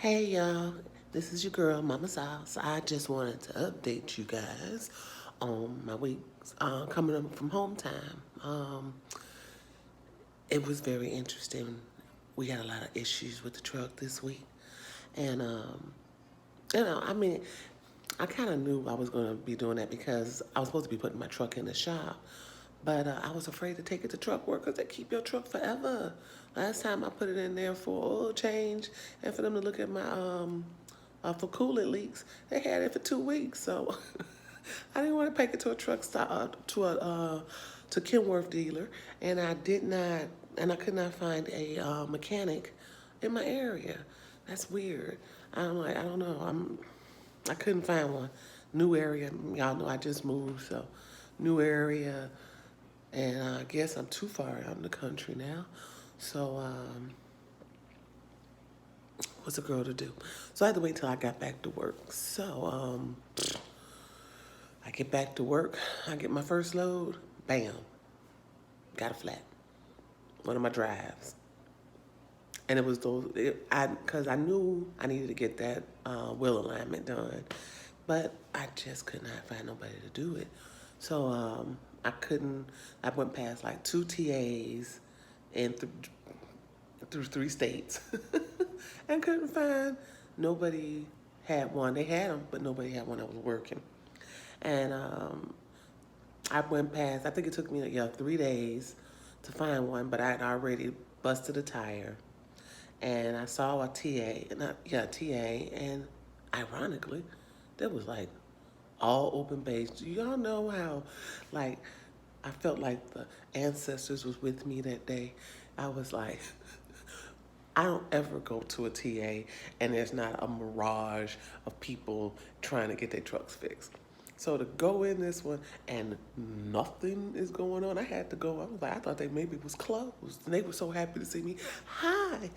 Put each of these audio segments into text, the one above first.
Hey y'all, this is your girl Mama Sauce. I just wanted to update you guys on my weeks coming up from home time. It was very interesting. We had a lot of issues with the truck this week, and I mean, I kind of knew I was going to be doing that because I was supposed to be putting my truck in the shop, but I was afraid to take it to truck work because they keep your truck forever. Last time I put it in there for oil change and for them to look at my for coolant leaks, they had it for 2 weeks. So I didn't want to take it to a truck stop to Kenworth dealer, and I could not find a mechanic in my area. That's weird. I'm like, I don't know. I couldn't find one. New area. Y'all know I just moved, so new area. And I guess I'm too far out in the country now. So, what's a girl to do? So I had to wait till I got back to work. So, I get back to work. I get my first load. Bam. Got a flat. One of my drives. And it was because I knew I needed to get that wheel alignment done, but I just could not find nobody to do it. So I couldn't. I went past like 2 TAs and through 3 states, and couldn't find nobody had one. They had them, but nobody had one that was working. And I went past. I think it took me 3 days to find one, but I had already busted a tire and I saw a TA, and ironically, there was like all open base. Do y'all know how, like, I felt like the ancestors was with me that day? I was like, I don't ever go to a TA and there's not a mirage of people trying to get their trucks fixed. So to go in this one and nothing is going on, I had to go. I was like, I thought they maybe was closed. And they were so happy to see me. Hi.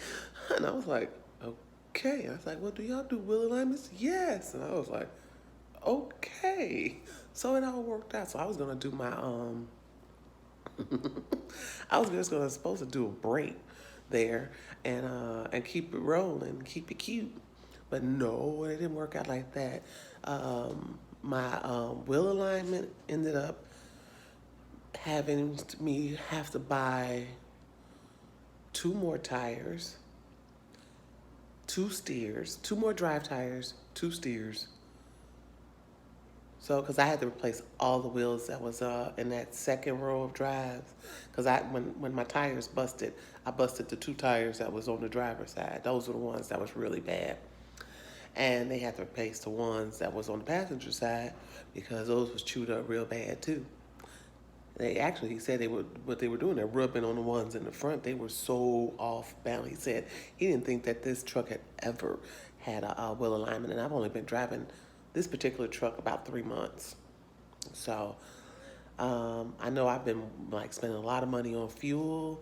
And I was like, okay. And I was like, well, do y'all do wheel alignments? Yes. And I was like, okay. So it all worked out. So I was gonna do my I was just gonna supposed to do a break there and keep it rolling, keep it cute. But no, it didn't work out like that. My wheel alignment ended up having me have to buy 2 more tires, 2 steers, 2 more drive tires, 2 steers. So, because I had to replace all the wheels that was in that second row of drives, because when my tires busted, I busted the 2 tires that was on the driver's side. Those were the ones that was really bad, and they had to replace the ones that was on the passenger side because those was chewed up real bad too. He said what they were doing, they're rubbing on the ones in the front. They were so off balance. He said he didn't think that this truck had ever had a wheel alignment, and I've only been driving this particular truck about 3 months. So I know I've been like spending a lot of money on fuel.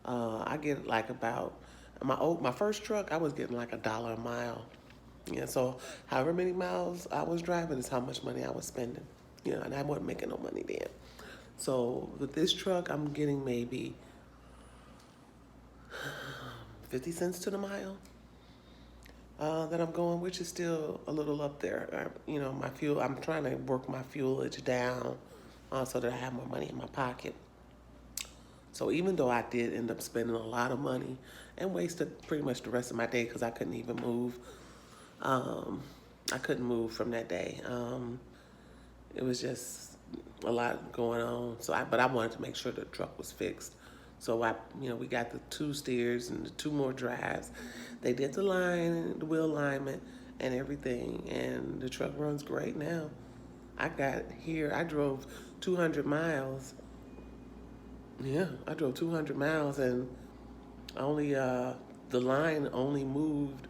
I get like about my first truck, I was getting like $1 a mile. Yeah, so however many miles I was driving is how much money I was spending. And I wasn't making no money then. So with this truck, I'm getting maybe 50 cents to the mile that I'm going, which is still a little up there. My fuel, I'm trying to work my fuelage down so that I have more money in my pocket. So even though I did end up spending a lot of money and wasted pretty much the rest of my day because I couldn't even move, I couldn't move from that day. It was just a lot going on. But I wanted to make sure the truck was fixed. So we got the 2 steers and the 2 more drives. They did the line, the wheel alignment, and everything, and the truck runs great now. I drove 200 miles. Yeah, I drove 200 miles, and only the line only moved,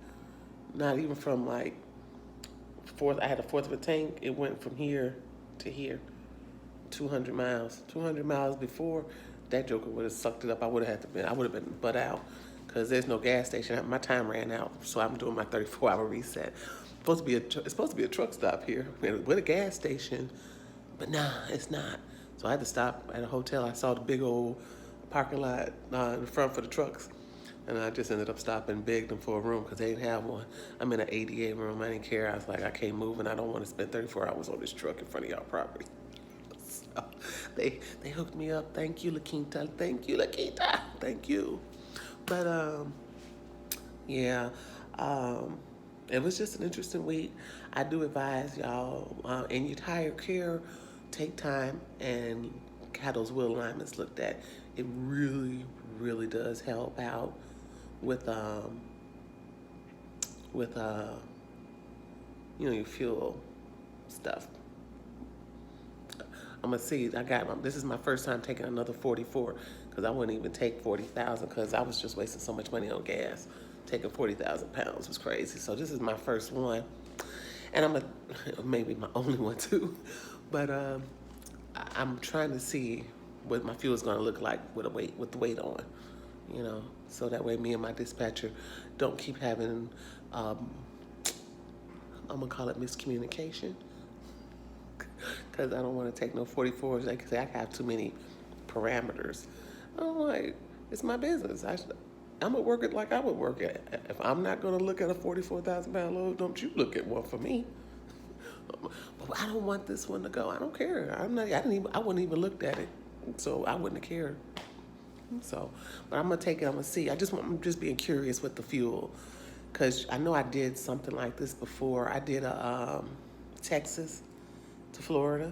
not even from like fourth. I had a fourth of a tank. It went from here to here, 200 miles. 200 miles before, that joker would have sucked it up. I would have been butt out because there's no gas station. My time ran out, so I'm doing my 34-hour reset. It's supposed to be a truck stop here with a gas station, but nah, it's not. So I had to stop at a hotel. I saw the big old parking lot in the front for the trucks. And I just ended up stopping, begged them for a room because they didn't have one. I'm in an ADA room. I didn't care. I was like, I can't move and I don't want to spend 34 hours on this truck in front of y'all property. So they hooked me up. Thank you, La Quinta. Thank you, La Quinta. Thank you. But yeah, um, it was just an interesting week. I do advise y'all in your tire care, take time and have those wheel alignments looked at. It really, really does help out with with your fuel stuff. I'm gonna see. This is my first time taking another 44 because I wouldn't even take 40,000 because I was just wasting so much money on gas. Taking 40,000 pounds was crazy. So this is my first one, and maybe my only one too. But I'm trying to see what my fuel is gonna look like with the weight on, so that way me and my dispatcher don't keep having I'm gonna call it miscommunication because I don't want to take no 44s. They can say I have too many parameters. I'm like, it's my business. I'm gonna work it like I would work it. If I'm not gonna look at a 44,000 pound load, don't you look at one for me. But I don't want this one to go. I don't care. I wouldn't even looked at it, so I wouldn't have cared. So, but I'm gonna take it. I'm gonna see. I'm just being curious with the fuel, cause I know I did something like this before. I did a Texas to Florida.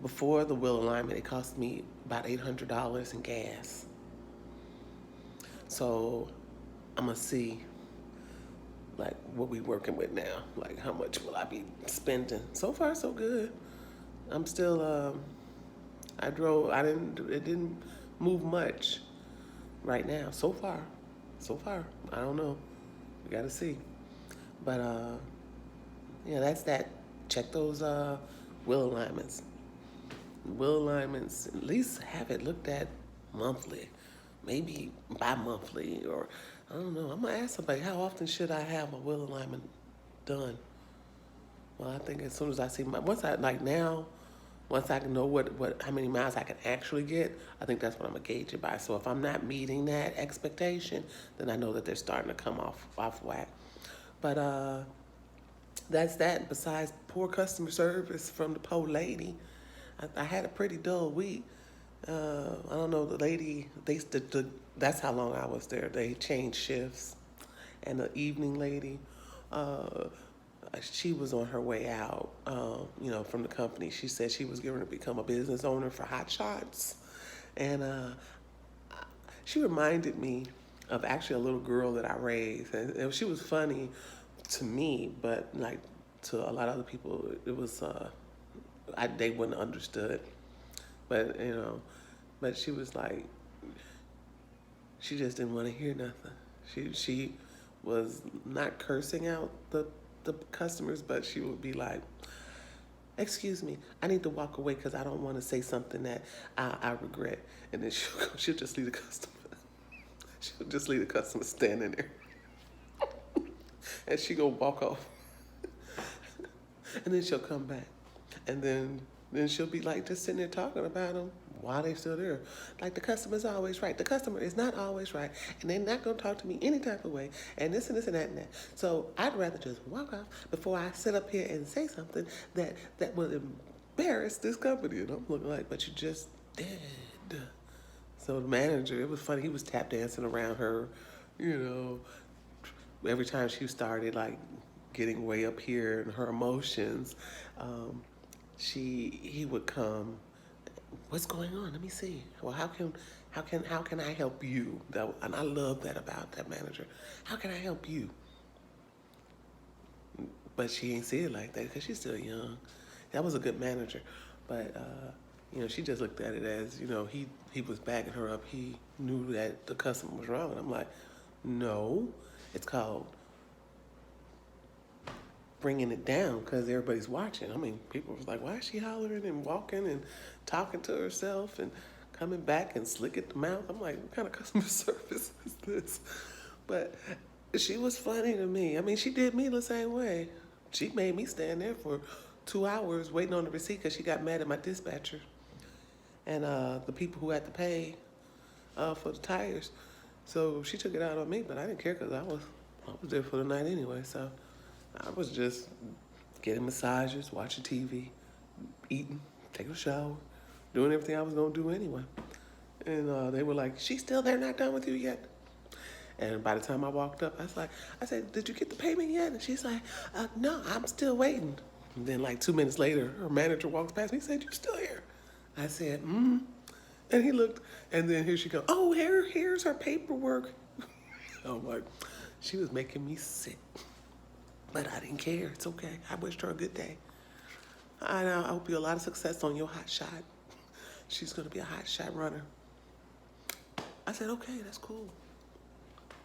Before the wheel alignment, it cost me about $800 in gas. So I'm gonna see like what we working with now. Like how much will I be spending? So far, so good. I'm still. It didn't move much right now. So far. I don't know. We gotta see. But yeah, that's that. Check those wheel alignments. Wheel alignments, at least have it looked at monthly, maybe bi-monthly, or I don't know. I'm gonna ask somebody, how often should I have a wheel alignment done? Well, I think as soon as I see once I can know how many miles I can actually get, I think that's what I'm gonna gauge it by. So if I'm not meeting that expectation, then I know that they're starting to come off whack. But that's that. Besides poor customer service from the poor lady, I had a pretty dull week. I don't know, the lady, that's how long I was there. They changed shifts. And the evening lady, she was on her way out, from the company. She said she was going to become a business owner for Hot Shots. And she reminded me of actually a little girl that I raised. And she was funny to me, but like to a lot of other people, it was, they wouldn't have understood. But, but she was like, she just didn't want to hear nothing. She was not cursing out the customers, but she would be like, excuse me, I need to walk away because I don't want to say something that I regret. And then she'll just leave the customer. She'll just leave the customer standing there. And she gonna walk off. And then she'll come back. And then she'll be like just sitting there talking about them while they're still there. Like, the customer's always right. The customer is not always right. And they're not going to talk to me any type of way. And this and this and that and that. So I'd rather just walk off before I sit up here and say something that will embarrass this company. And I'm looking like, but you just did. So the manager, it was funny. He was tap dancing around her, every time she started like getting way up here in her emotions. He would come. What's going on? Let me see. Well, how can I help you? And I love that about that manager. How can I help you? But she ain't see it like that because she's still young. That was a good manager, but she just looked at it as he was backing her up. He knew that the customer was wrong, and I'm like, no, it's called bringing it down because everybody's watching. I mean, people was like, why is she hollering and walking and talking to herself and coming back and slick at the mouth? I'm like, what kind of customer service is this? But she was funny to me. I mean, she did me the same way. She made me stand there for 2 hours waiting on the receipt because she got mad at my dispatcher and the people who had to pay for the tires. So she took it out on me, but I didn't care because I was there for the night anyway. So I was just getting massages, watching TV, eating, taking a shower, doing everything I was gonna do anyway. And they were like, "She's still there, not done with you yet." And by the time I walked up, I said, "Did you get the payment yet?" And she's like, "No, I'm still waiting." And then like 2 minutes later, her manager walks past me and said, "You're still here?" I said, "Mm." And he looked, and then here she goes, "Oh, here's her paperwork." I'm like, she was making me sick. But I didn't care. It's okay. I wished her a good day. I hope you a lot of success on your hot shot. She's going to be a hot shot runner. I said, okay, that's cool.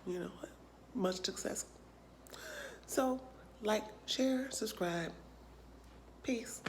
You know, much success. So, like, share, subscribe. Peace.